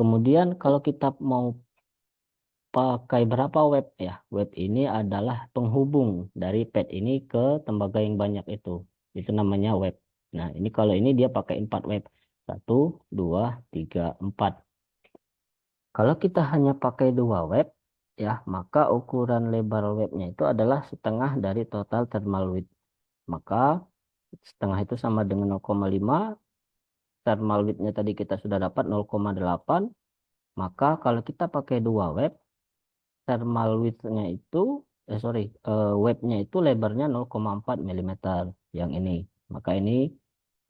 Kemudian kalau kita mau pakai berapa web ya? Web ini adalah penghubung dari pad ini ke tembaga yang banyak itu. Itu namanya web. Nah, ini kalau ini dia pakai 4 web. Satu, dua, tiga, empat. Kalau kita hanya pakai 2 web, ya, maka ukuran lebar webnya itu adalah setengah dari total thermal width. Maka setengah itu sama dengan 0,5. Thermal width-nya tadi kita sudah dapat 0,8. Maka kalau kita pakai 2 web, thermal width-nya itu, webnya itu lebarnya 0,4 mm. Yang ini. Maka ini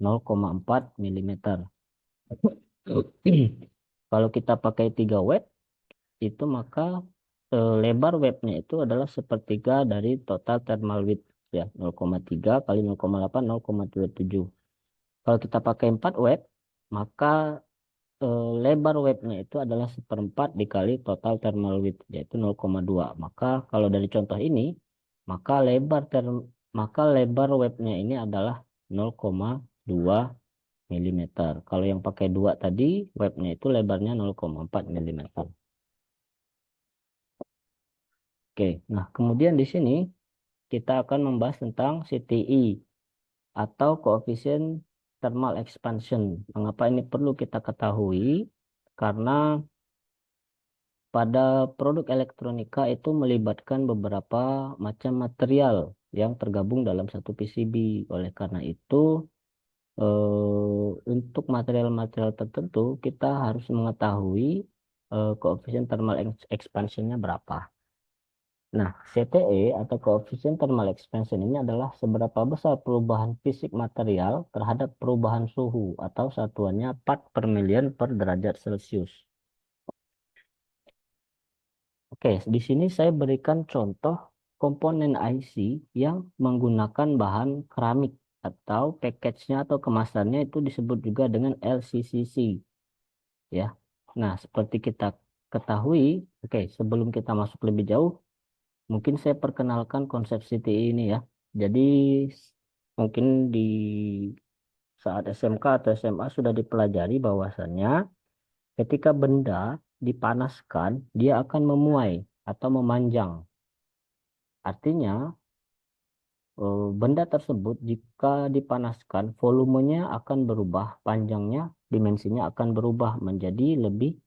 0,4 mm. Kalau kita pakai 3 web, itu maka lebar webnya itu adalah sepertiga dari total thermal width, ya, 0,3 kali 0,8, 0,27. Kalau kita pakai 4 web, maka lebar webnya itu adalah seperempat dikali total thermal width, yaitu 0,2. Maka kalau dari contoh ini, maka lebar webnya ini adalah 0,2 mm. Kalau yang pakai 2 tadi, webnya itu lebarnya 0,4 mm. Oke, nah kemudian di sini kita akan membahas tentang CTI atau koefisien thermal expansion. Mengapa ini perlu kita ketahui? Karena pada produk elektronika itu melibatkan beberapa macam material yang tergabung dalam satu PCB. Oleh karena itu, untuk material-material tertentu kita harus mengetahui koefisien thermal expansionnya berapa. Nah, CTE atau koefisien thermal expansion ini adalah seberapa besar perubahan fisik material terhadap perubahan suhu atau satuannya part per million per derajat Celcius. Oke, di sini saya berikan contoh komponen IC yang menggunakan bahan keramik atau package-nya atau kemasannya itu disebut juga dengan LCCC, ya. Nah, seperti kita ketahui, oke, sebelum kita masuk lebih jauh, mungkin saya perkenalkan konsep CTI ini ya. Jadi mungkin di saat SMK atau SMA sudah dipelajari bahwasannya ketika benda dipanaskan, dia akan memuai atau memanjang. Artinya, benda tersebut jika dipanaskan, volumenya akan berubah, panjangnya, dimensinya akan berubah menjadi lebih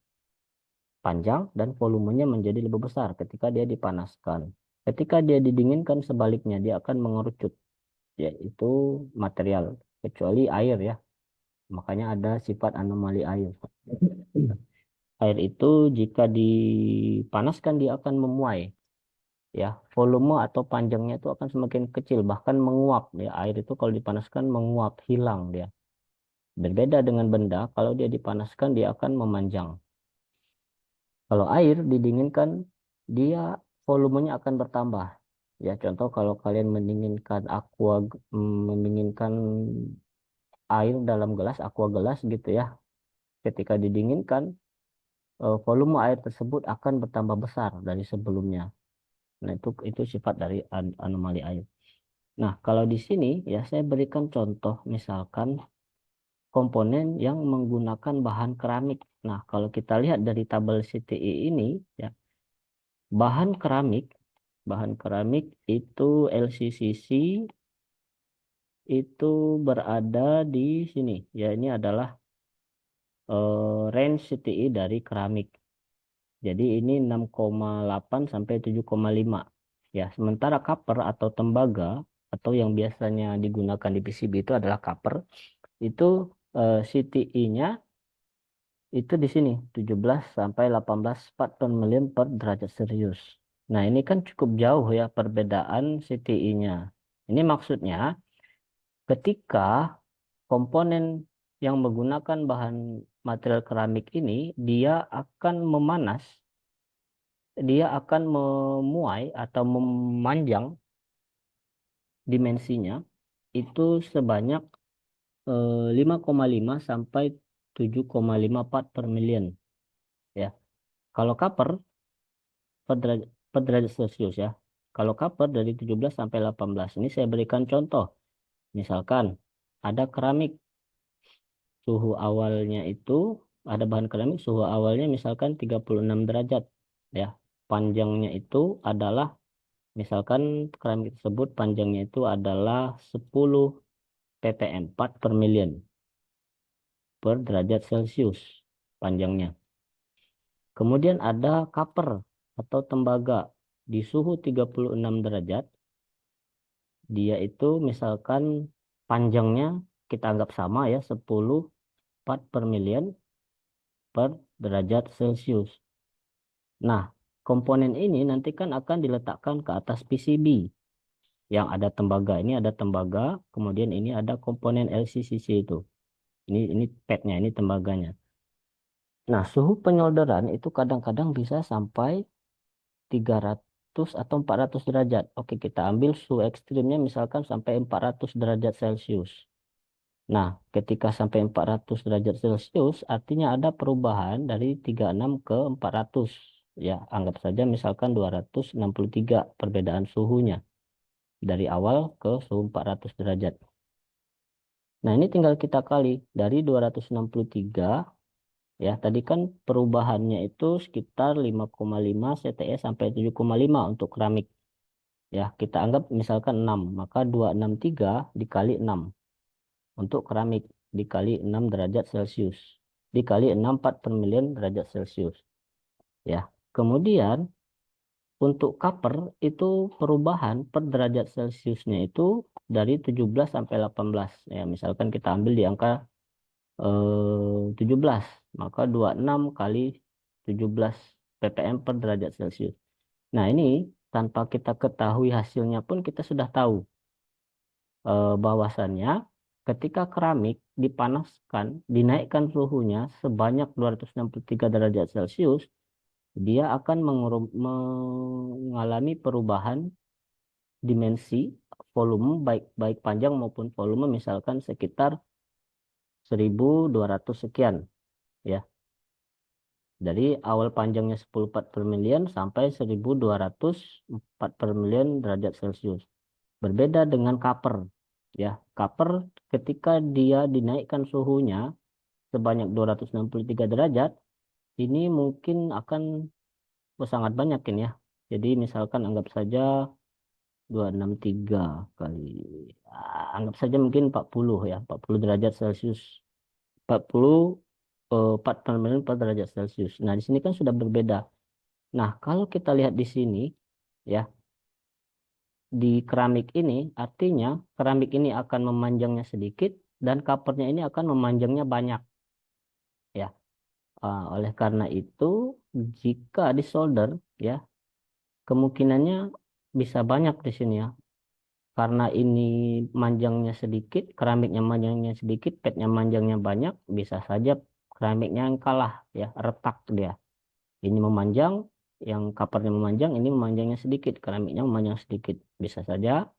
panjang dan volumenya menjadi lebih besar ketika dia dipanaskan. Ketika dia didinginkan, sebaliknya dia akan mengerucut, yaitu material, kecuali air ya. Makanya ada sifat anomali air. Air itu jika dipanaskan dia akan memuai, ya, volume atau panjangnya itu akan semakin kecil, bahkan menguap, ya. Air itu kalau dipanaskan menguap, hilang dia. Berbeda dengan benda, kalau dia dipanaskan dia akan memanjang. Kalau air didinginkan, dia volumenya akan bertambah. Ya, contoh kalau kalian mendinginkan air dalam gelas, aqua gelas gitu ya. Ketika didinginkan, volume air tersebut akan bertambah besar dari sebelumnya. Nah, itu sifat dari anomali air. Nah, kalau di sini ya saya berikan contoh misalkan komponen yang menggunakan bahan keramik. Nah, kalau kita lihat dari tabel CTI ini ya, bahan keramik itu LCCC itu berada di sini. Ya, ini adalah range CTI dari keramik. Jadi ini 6,8 sampai 7,5. Ya, sementara copper atau tembaga atau yang biasanya digunakan di PCB itu adalah copper. Itu CTI-nya itu di sini 17 sampai 18 part per million per derajat Celcius. Nah, ini kan cukup jauh ya perbedaan CTI-nya. Ini maksudnya ketika komponen yang menggunakan bahan material keramik ini dia akan memanas, dia akan memuai atau memanjang dimensinya itu sebanyak 5,5 sampai 7,5 part per million, ya. Kalau copper per derajat Celcius ya. Kalau copper dari 17 sampai 18. Ini saya berikan contoh. Misalkan ada keramik, suhu awalnya itu ada bahan keramik suhu awalnya misalkan 36 derajat ya. Panjangnya itu adalah misalkan keramik tersebut panjangnya itu adalah 10 ppm 4 per million per derajat Celcius panjangnya. Kemudian ada copper atau tembaga di suhu 36 derajat. Dia itu misalkan panjangnya kita anggap sama ya 10 part per million per derajat Celcius. Nah, komponen ini nanti kan akan diletakkan ke atas PCB yang ada tembaga. Ini ada tembaga, kemudian ini ada komponen LCCC itu. Ini padnya, ini tembaganya. Nah, suhu penyolderan itu kadang-kadang bisa sampai 300 atau 400 derajat. Oke, kita ambil suhu ekstrimnya misalkan sampai 400 derajat Celcius. Nah, ketika sampai 400 derajat Celcius, artinya ada perubahan dari 36 ke 400. Ya, anggap saja misalkan 263 perbedaan suhunya. Dari awal ke suhu 400 derajat. Nah, ini tinggal kita kali. Dari 263, ya, tadi kan perubahannya itu sekitar 5,5 CTS sampai 7,5 untuk keramik. Ya, kita anggap misalkan 6. Maka 263 dikali 6. Untuk keramik dikali 6 derajat Celcius dikali 6 part per million derajat Celcius ya. Kemudian untuk copper itu perubahan per derajat Celciusnya itu dari 17 sampai 18 ya. Misalkan kita ambil di angka 17, maka 26 kali 17 ppm per derajat Celcius. Nah, ini tanpa kita ketahui hasilnya pun kita sudah tahu bahwasannya ketika keramik dipanaskan, dinaikkan suhunya sebanyak 263 derajat Celcius, dia akan mengalami perubahan dimensi volume baik baik panjang maupun volume misalkan sekitar 1200 sekian ya. Dari awal panjangnya 10 part per million sampai 1204 per million derajat Celcius. Berbeda dengan copper ya. Copper ketika dia dinaikkan suhunya sebanyak 263 derajat, ini mungkin akan sangat banyak ini ya. Jadi misalkan anggap saja 263 kali, anggap saja mungkin 40 ya, 40 derajat Celcius. 40 part per million per derajat Celcius. Nah, di sini kan sudah berbeda. Nah, kalau kita lihat di sini ya, di keramik ini artinya keramik ini akan memanjangnya sedikit dan covernya ini akan memanjangnya banyak ya. Oleh karena itu jika disolder ya kemungkinannya bisa banyak di sini ya. Karena ini manjangnya sedikit, keramiknya manjangnya sedikit, petnya manjangnya banyak, bisa saja keramiknya yang kalah ya, retak dia. Ini memanjang, yang covernya memanjang, ini memanjangnya sedikit, keramiknya memanjang sedikit. Bisa saja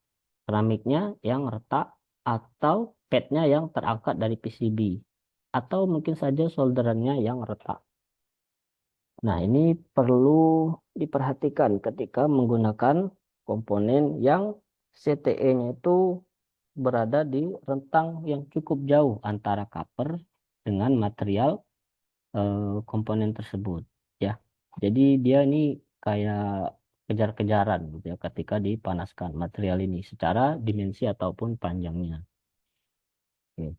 keramiknya yang retak atau petnya yang terangkat dari PCB. Atau mungkin saja solderannya yang retak. Nah, ini perlu diperhatikan ketika menggunakan komponen yang CTE-nya itu berada di rentang yang cukup jauh antara copper dengan material komponen tersebut ya. Jadi dia ini kayak kejar-kejaran gitu ya ketika dipanaskan material ini secara dimensi ataupun panjangnya. Oke.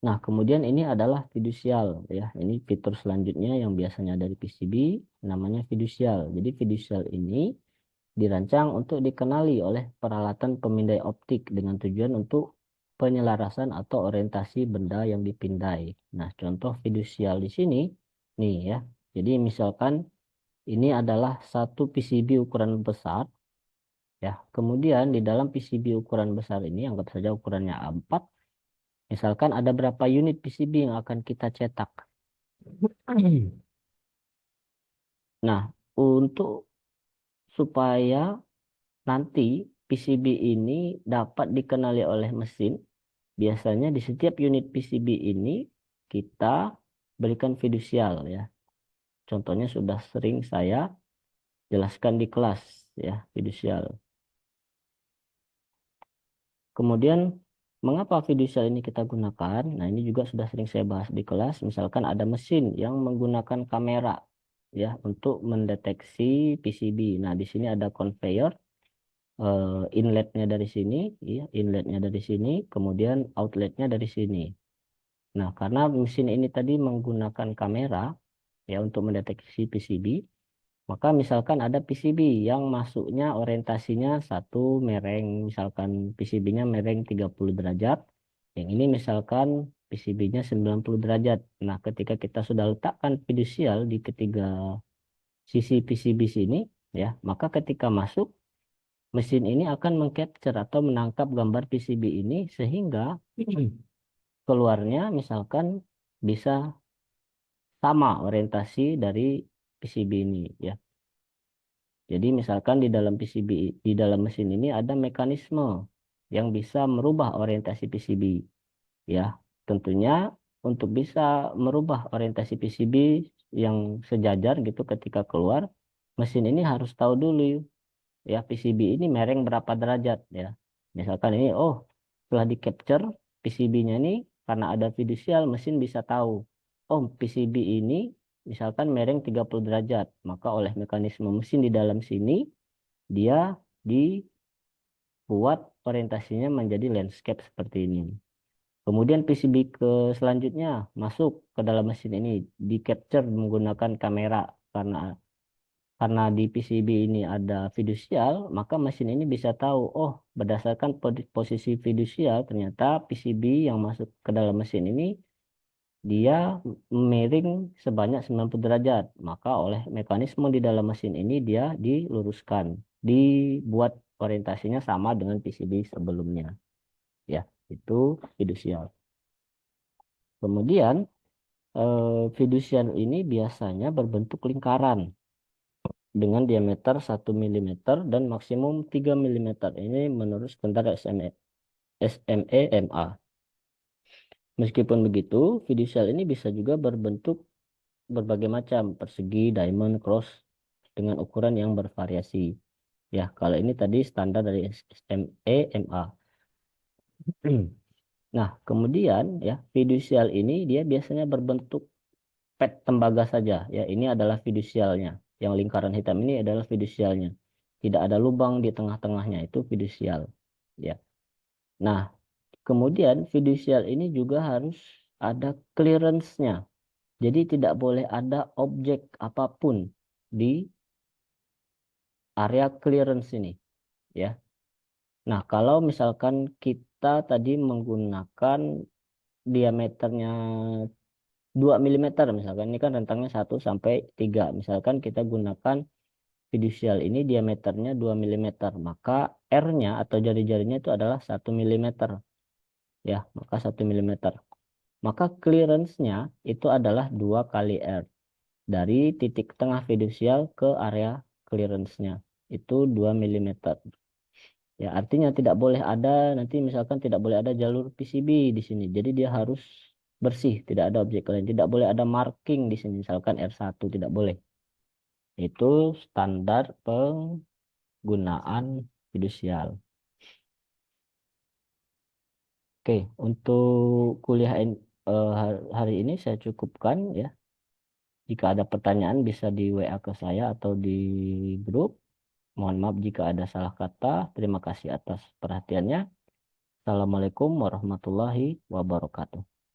Nah, kemudian ini adalah fidusial ya. Ini fitur selanjutnya yang biasanya dari PCB namanya fidusial. Jadi fidusial ini dirancang untuk dikenali oleh peralatan pemindai optik dengan tujuan untuk penyelarasan atau orientasi benda yang dipindai. Nah, contoh fidusial di sini nih ya. Jadi misalkan ini adalah satu PCB ukuran besar ya. Kemudian di dalam PCB ukuran besar ini anggap saja ukurannya A4. Misalkan ada berapa unit PCB yang akan kita cetak. Nah, untuk supaya nanti PCB ini dapat dikenali oleh mesin, biasanya di setiap unit PCB ini kita berikan fidusial ya. Contohnya sudah sering saya jelaskan di kelas ya, fidusial. Kemudian mengapa fiducial ini kita gunakan? Nah, ini juga sudah sering saya bahas di kelas. Misalkan ada mesin yang menggunakan kamera ya untuk mendeteksi PCB. Nah, di sini ada conveyor, inletnya dari sini, ya, inletnya dari sini, kemudian outletnya dari sini. Nah, karena mesin ini tadi menggunakan kamera ya untuk mendeteksi PCB, maka misalkan ada PCB yang masuknya orientasinya satu mereng, misalkan PCB-nya mereng 30 derajat, yang ini misalkan PCB-nya 90 derajat. Nah, ketika kita sudah letakkan fiducial di ketiga sisi PCB sini, ya, maka ketika masuk, mesin ini akan mengcapture atau menangkap gambar PCB ini sehingga keluarnya misalkan bisa sama orientasi dari PCB ini, ya. Jadi misalkan di dalam PCB, di dalam mesin ini ada mekanisme yang bisa merubah orientasi PCB. Ya, tentunya untuk bisa merubah orientasi PCB yang sejajar gitu ketika keluar, mesin ini harus tahu dulu ya PCB ini mereng berapa derajat ya. Misalkan ini, oh setelah di capture PCB-nya ini karena ada fiducial, mesin bisa tahu, oh PCB ini misalkan mereng 30 derajat, maka oleh mekanisme mesin di dalam sini dia dibuat orientasinya menjadi landscape seperti ini. Kemudian PCB ke selanjutnya masuk ke dalam mesin ini, di capture menggunakan kamera. Karena di PCB ini ada fiducial, maka mesin ini bisa tahu, oh berdasarkan posisi fiducial ternyata PCB yang masuk ke dalam mesin ini dia miring sebanyak 90 derajat. Maka oleh mekanisme di dalam mesin ini dia diluruskan, dibuat orientasinya sama dengan PCB sebelumnya. Ya, itu fiducial. Kemudian fiducial ini biasanya berbentuk lingkaran dengan diameter 1 mm dan maksimum 3 mm. Ini menurut standar SME MA. Meskipun begitu, fiducial ini bisa juga berbentuk berbagai macam, persegi, diamond, cross, dengan ukuran yang bervariasi. Ya, kalau ini tadi standar dari SME MA. Nah, kemudian ya, fiducial ini dia biasanya berbentuk pet tembaga saja. Ya, ini adalah fiducialnya. Yang lingkaran hitam ini adalah fiducialnya. Tidak ada lubang di tengah-tengahnya, itu fiducial. Ya. Nah, kemudian fiducial ini juga harus ada clearance-nya. Jadi tidak boleh ada objek apapun di area clearance ini, ya. Nah, kalau misalkan kita tadi menggunakan diameternya 2 mm, misalkan ini kan rentangnya 1 sampai 3. Misalkan kita gunakan fiducial ini diameternya 2 mm, maka R-nya atau jari-jarinya itu adalah 1 mm, ya, maka 1 mm. Maka clearance-nya itu adalah 2 kali R dari titik tengah fiducial ke area clearance-nya itu 2 mm. Ya, artinya tidak boleh ada, nanti misalkan tidak boleh ada jalur PCB di sini. Jadi dia harus bersih, tidak ada objek lain. Tidak boleh ada marking di sini, misalkan R1, tidak boleh. Itu standar penggunaan fiducial. Oke, untuk kuliah hari ini saya cukupkan ya. Jika ada pertanyaan bisa di WA ke saya atau di grup. Mohon maaf jika ada salah kata. Terima kasih atas perhatiannya. Assalamualaikum warahmatullahi wabarakatuh.